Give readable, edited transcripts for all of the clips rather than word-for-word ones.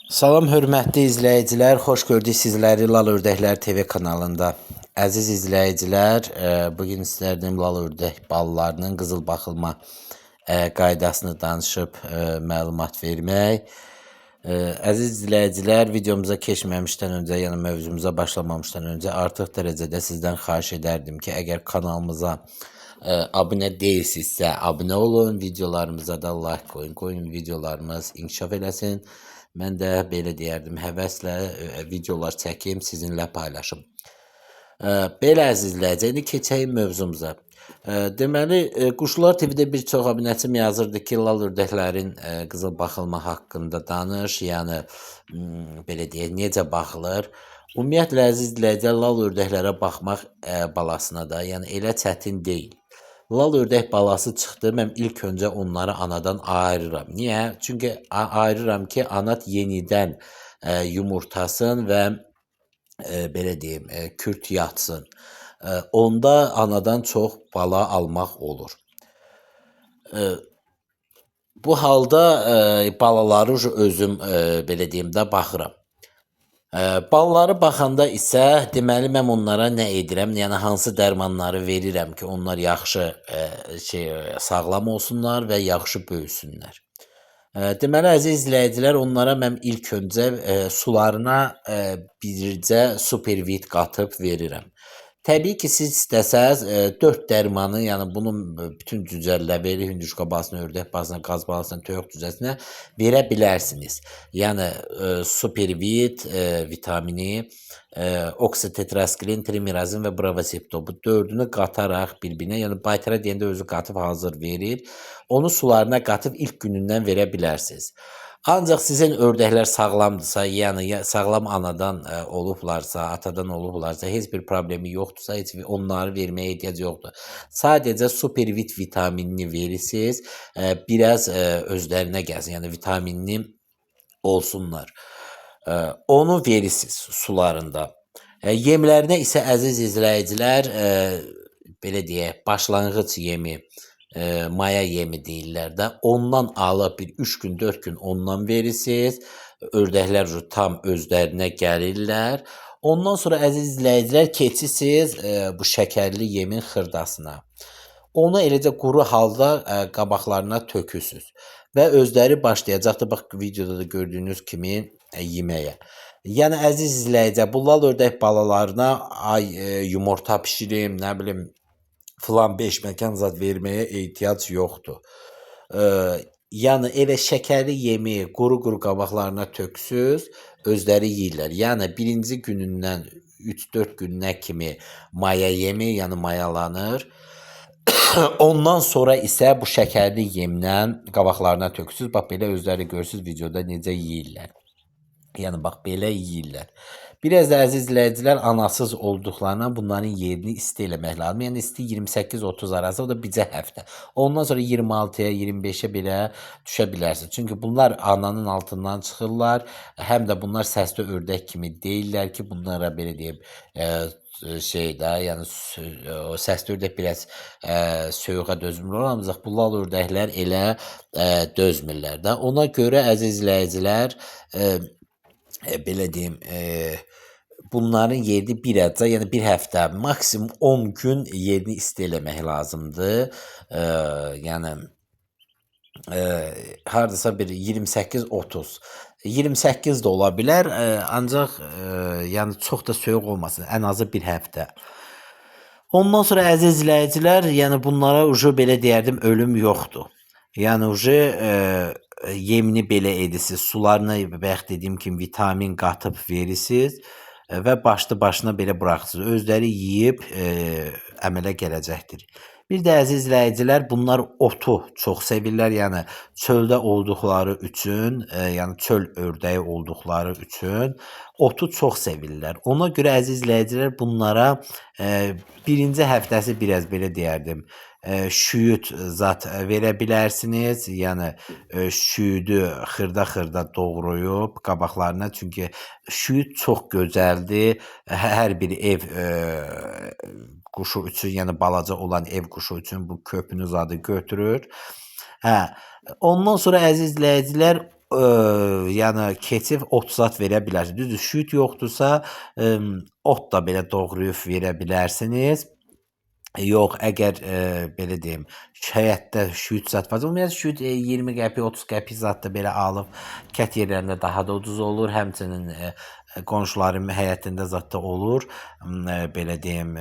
Salam hörmətli izləyicilər, xoş gördük sizləri Lal Ördəklər TV kanalında. Əziz izləyicilər, bugün sizlərdən Lal Ördək balalarının qızıl baxılma qaydasını danışıb məlumat vermək. Əziz izləyicilər, videomuza keçməmişdən öncə, yəni mövzumuza başlamamışdan öncə artıq dərəcədə sizdən xahiş edərdim ki, əgər kanalımıza abunə deyilsinizsə, abunə olun, videolarımıza da like qoyun, videolarımız inkişaf eləsin. Mən də belə deyərdim, həvəslə videolar çəkim, sizinlə paylaşım. Belə əziz izləyicilər, indi keçəyim mövzumuza. Deməli, Quşlar TV-də bir çox abunəçim yazırdı ki, lal ördəklərin qızıl baxılma haqqında danış, yəni belə deyək, necə baxılır? Ümumiyyətlə əziz izləyicilər, lal ördəklərə baxmaq balasına da, yəni elə çətin deyil. Lal ördək balası çıxdı, mən ilk öncə onları anadan ayırıram. Niyə? Çünki ayırıram ki, anat yenidən yumurtasın və belə deyim, kürt yatsın. Onda anadan çox bala almaq olur. Bu halda balaları özüm belə deyim də baxıram. Balları baxanda isə deməli mən onlara nə edirəm, yəni hansı dərmanları verirəm ki, onlar yaxşı sağlam olsunlar və yaxşı böyüsünlər. Deməli əziz izləyicilər, onlara mən ilk öncə sularına bircə Supervit qatıb verirəm. Təbii ki, siz istəsəz 4 dərmanı, yəni bunun bütün cücərləri, hündüşka balasına, ördək balasına, qaz balasına, toyuq cücəsinə verə bilərsiniz. Yəni Supervit vitamini, oksitetraskilin, trimerazin və bravasepto bu dördünü qataraq bir-birinə, yəni baytara deyəndə özü qatıb hazır verir. Onu sularına qatıb ilk günündən verə bilərsiniz. Ancaq sizin ördəklər sağlamdırsa, yəni sağlam anadan olublarsa, atadan olublarsa, heç bir problemi yoxdursa, heç onları verməyə ehtiyac yoxdur. Sadəcə Supervit vitaminini verirsiniz, biraz özlərinə gəlsin, yəni vitaminini olsunlar. Onu verirsiniz sularında. Yemlərinə isə əziz izləyicilər, belə deyək, başlanğıc yemi, maya yemi deyirlər də. Ondan alıb bir 3 gün, 4 gün ondan verirsiniz. Ördəklər tam özlərinə gəlirlər. Ondan sonra əziz izləyicilər keçirsiniz bu şəkərli yemin xırdasına. Onu eləcə quru halda qabaqlarına tökürsünüz və özləri başlayacaqdır, bax videoda da gördüyünüz kimi yeməyə. Yəni əziz izləyicilər, bu lal ördək balalarına yumurta bişirim, nə bilim filan 5 məkan zad verməyə ehtiyac yoxdur. Yəni elə şəkərli yemi quru-quru qabaqlarına töksüz, özləri yeyirlər. Yəni birinci günündən 3-4 gününə kimi maya yemi, yəni mayalanır. Ondan sonra isə bu şəkərli yemlə qabaqlarına töksüz. Bax belə özləri görürsüz videoda necə yeyirlər. Yəni bax belə yeyirlər. Biraz da əziz izləyicilər, anasız olduqlarına bunların yerini isti eləmək lazım. Yəni isti 28-30 arası, o da bircə həftə. Ondan sonra 26-ya, 25-ə belə düşə bilərsiniz. Çünki bunlar ananın altından çıxırlar. Həm də bunlar səsli ördək kimi deyirlər ki, bunlara belə deyim, yəni o səsli ördək biraz soyuğa dözmürlər, ancaq bu lal ördəklər elə dözmürlər də. Ona görə əziz izləyicilər, belə deyim, bunların yerini bir həftə, yəni bir həftə, maksimum 10 gün yerini isti eləmək lazımdır. Yəni hardasa bir 28-30. 28 də ola bilər, ancaq yəni çox da soyuq olmasın, ən azı bir həftə. Ondan sonra əziz izləyicilər, yəni bunlara belə deyərdim, ölüm yoxdur. Yəni yemini belə edirsiniz, sularına bayaq dediyim kimi vitamin qatıb verirsiniz və başlı başına belə buraxırsınız. Özləri yeyib əmələ gələcəkdir. Bir də əziz izləyicilər, bunlar otu çox sevirlər. Yəni çöldə olduqları üçün, yəni çöl ördəyi olduqları üçün otu çox sevirlər. Ona görə əziz izləyicilər, bunlara birinci həftəsi biraz belə deyərdim, şüyüd zat verə bilərsiniz. Yəni şüyüdü xırda-xırda doğrayıb qabaqlarına, çünki şüyüd çox gözəldir. Hər bir ev quşu üçün, yəni balaca olan ev quşu üçün bu köpünü zadı götürür. Ondan sonra əziz izləyicilər, yəni keçib ot zat verə bilərsiniz. Düzdür, şüt yoxdursa, ot da belə doğrayıb verə bilərsiniz. Yox, əgər belə deyim, həyətdə şüt zat varsa, ümumiyyətlə şüt 20 qəpik, 30 qəpik zat da belə alıb kət yerlərində daha da ucuz olur. Həmçinin qonşuların həyətində zat da olur. Belə deyim,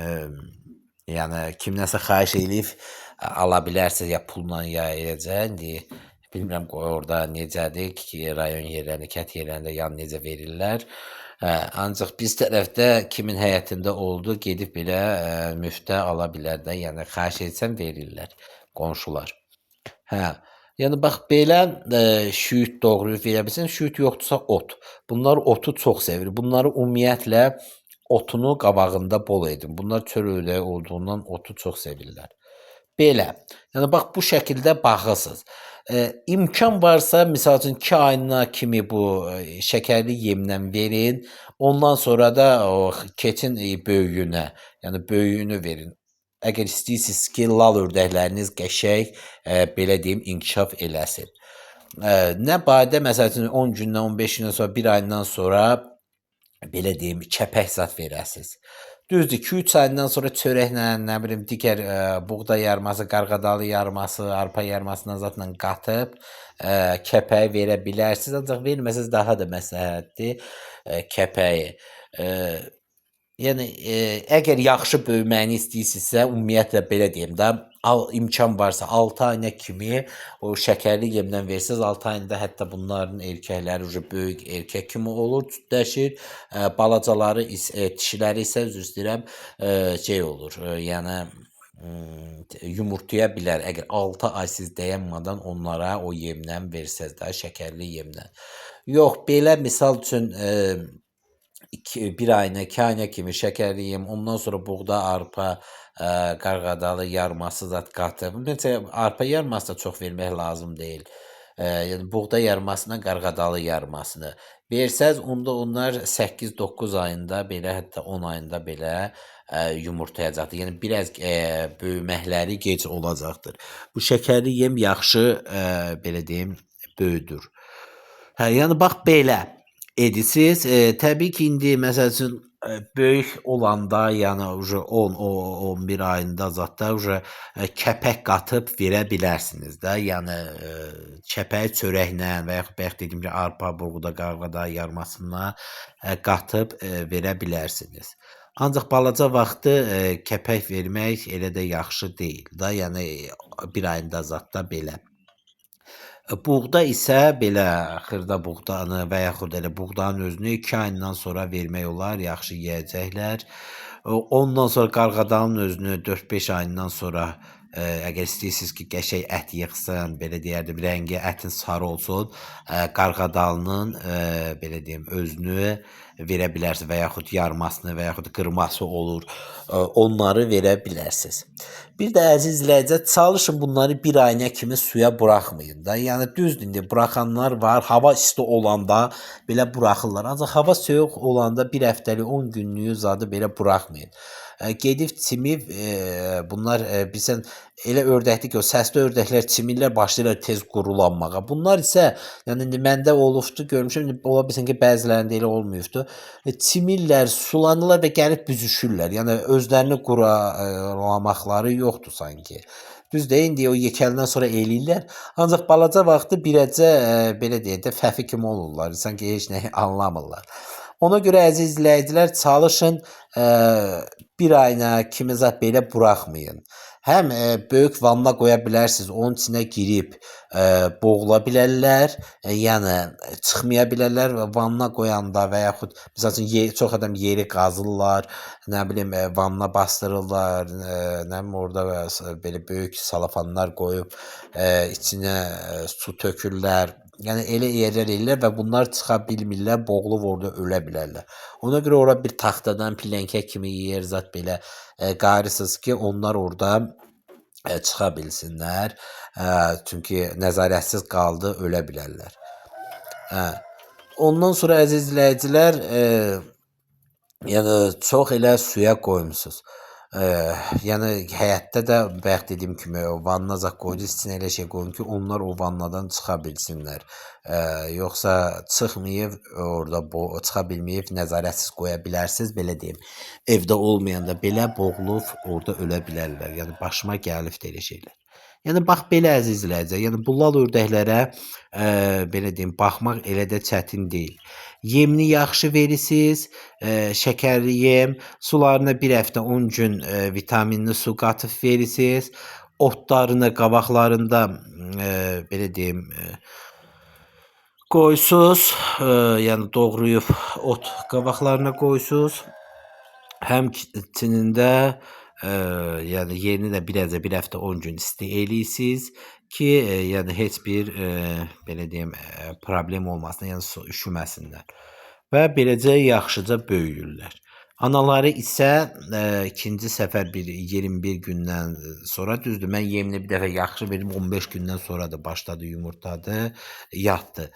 yəni kimdənsə xahiş eləyib ala bilərsiniz ya pulla ya eləcə. İndi bilmirəm orada necədir ki, rayon yerlərində, kət yerlərində yan necə verirlər. Ancaq biz tərəfdə kimin həyətində oldu, gedib belə müftə ala bilər də, yəni xahiş etsən verirlər qonşular. Hə. Yəni bax belə şüyüd doğrayıb verə bilsən, şüyüd yoxdursa ot. Bunlar otu çox sevir. Bunları ümumiyyətlə otunu qabağında bol edin. Bunlar çöl ördəyi olduğundan otu çox sevirlər. Belə. Yəni bax bu şəkildə baxırsınız. İmkan varsa, misal üçün 2 ayına kimi bu şəkərli yemlə verin. Ondan sonra da o keçin böyüyünə, yəni böyüyünü verin. Əgər istəyirsiniz ki, lal ördəkləriniz qəşəng, belə deyim, inkişaf eləsin. Nə barədə məsəl üçün 10 gündən, 15 gündən sonra, 1 aydan sonra belə deyim, kəpək zat verəsiniz. Düzdür, 2-3 aydan sonra çörəklə, nə bilim, digər buğda yarması, qarğadalı yarması, arpa yarmasından zatla qatıb kəpəyi verə bilərsiniz. Ancaq verməsəz daha da məsləhətdir kəpəyi. Yəni əgər yaxşı böyüməyini istəyirsinizsə, ümumiyyətlə belə deyim də, imkan varsa 6 ayına kimi o şəkərli yemdən versiniz. 6 ayında hətta bunların erkəkləri böyük erkək kimi olur, cütləşir. Balacaları, dişiləri isə üzr istəyirəm, şey olur. Yəni yumurtaya bilər. Əgər 6 ay siz dayanmadan onlara o yemdən versəz də, şəkərli yemdən. Yox, belə misal üçün 1 ayına, 2 ayına kimi şəkərli yem, ondan sonra buğda, arpa, qarğadalı yarması zat qatıb. Ümumiyyətlə arpa yarması da çox vermək lazım deyil. Yəni buğda yarmasına, qarğadalı yarmasını versəz, onda onlar 8-9 ayında belə, hətta 10 ayında belə yumurtayacaqdır. Yəni biraz böyüməkləri gec olacaqdır. Bu şəkərli yem yaxşı, belə deyim, böyüdür. Hə, yəni bax belə edisiz. Təbii ki, indi məsəl üçün böyük olanda, yəni 10-11 ayında zətdə kəpək qatıb verə bilərsiniz də. Yəni kəpəyi çörəklə və yaxud bayaq dediyim kimi arpa, buğda, qarğada yarmasına qatıb verə bilərsiniz. Ancaq balaca vaxtı kəpək vermək elə də yaxşı deyil də. Yəni 1 ayında zətdə belə. Buğda isə belə xırda buğdanı və yaxud elə buğdanın özünü 2 ayından sonra vermək olar, yaxşı yeyəcəklər. Ondan sonra qarğadanın özünü 4-5 ayından sonra əgər istəyirsiniz ki, qəşəng ət yığsın, belə deyərdim, rəngi ətin sarı olsun, qarğadalının belə deyim, özünü verə bilərsiniz və yaxud yarmasını və yaxud qırması olur, onları verə bilərsiniz. Bir də əziz izləyicilər, çalışın bunları 1 ayına kimi suya buraxmayın da. Yəni düzdür, indi buraxanlar var, hava isti olanda belə buraxırlar. Ancaq hava soyuq olanda 1 həftəlik, 10 günlük zadı belə buraxmayın. Gedib çimib, bunlar bilsən elə ördəkdir ki, o səsli ördəklər çimirlər, başlayırlar tez qurulanmağa. Bunlar isə, yəni indi məndə olubdu, görmüşəm, ola bilsin ki, bəzilərində elə olmayıbdı. Çimirlər, sulanırlar və gəlib büzüşürlər. Yəni özlərini quralamaqları yoxdur sanki. Düzdür, indi o yekəlindən sonra eləyirlər. Ancaq balaca vaxtı birəcə belə deyək də fəfi kimi olurlar. Sanki heç nə anlamırlar. Ona görə əziz izləyicilər, çalışın 1 ayına kimi zət belə buraxmayın. Həm böyük vanna qoya bilərsiniz, onun içinə girib boğula bilərlər, yəni çıxmaya bilərlər və vanna qoyanda və yaxud məsəl üçün çox adam yeri qazırlar, nə bilim vanna bastırırlar, nə bilim orada belə böyük salafanlar qoyub içinə su tökürlər. Yəni elə yerlər eləyirlər və bunlar çıxa bilmirlər, boğulub orada ölə bilərlər. Ona görə ora bir taxtadan plənkə kimi yer zət belə qarısınız ki, onlar orada çıxa bilsinlər. Çünki nəzarətsiz qaldı, ölə bilərlər. Ondan sonra əziz izləyicilər, yəni çox elə suya qoymusunuz. Yəni həyətdə də bayaq dediyim kimi o vanna zad qoydu, içinə elə şey qoyun ki, onlar o vannadan çıxa bilsinlər. Yoxsa çıxmayıb orada çıxa bilməyib nəzarətsiz qoya bilərsiniz, belə deyim. Evdə olmayanda belə boğulub orada ölə bilərlər. Yəni başıma gəlib də elə şeylər. Yəni bax belə əziz izləyicilər, yəni bu lal ördəklərə belə deyim, baxmaq elə də çətin deyil. Yemini yaxşı verirsiniz, şəkərli yem, sularına bir həftə 10 gün vitaminli su qatıb verirsiniz. Otlarını qabaqlarında belə deyim, qoysunuz, yəni doğrayıb ot qabaqlarına qoysunuz. Həmçinin də yəni yerini də bir həftə 10 gün isti eləyirsiniz ki, yəni heç bir belə deyim problem olmasın, yəni üşüməsinlər. Və beləcə yaxşıca böyüyürlər. Anaları isə ikinci səfər bir 21 gündən sonra düzdür. Mən yemini bir dəfə yaxşı verdim, 15 gündən sonra da başladı yumurtladı, yatdı.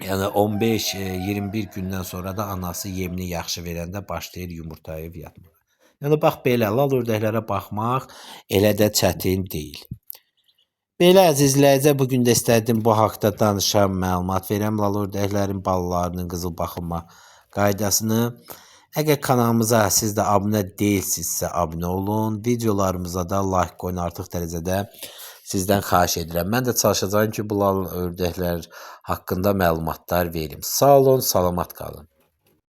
Yəni 15-21 gündən sonra da anası yemini yaxşı verəndə başlayır yumurtlayıb yatmağa. Yəni bax belə lal ördəklərə baxmaq elə də çətin deyil. Belə əziz izləyicilər, bu gün də istədim bu haqqda danışam, məlumat verəm lal ördəklərin balalarının qızıl baxılma qaydasını. Əgər kanalımıza siz də abunə deyilsinizsə abunə olun. Videolarımıza da like qoyun, artıq dərəcədə sizdən xahiş edirəm. Mən də çalışacağam ki, bu lal ördəklər haqqında məlumatlar verim. Sağ olun, salamat qalın.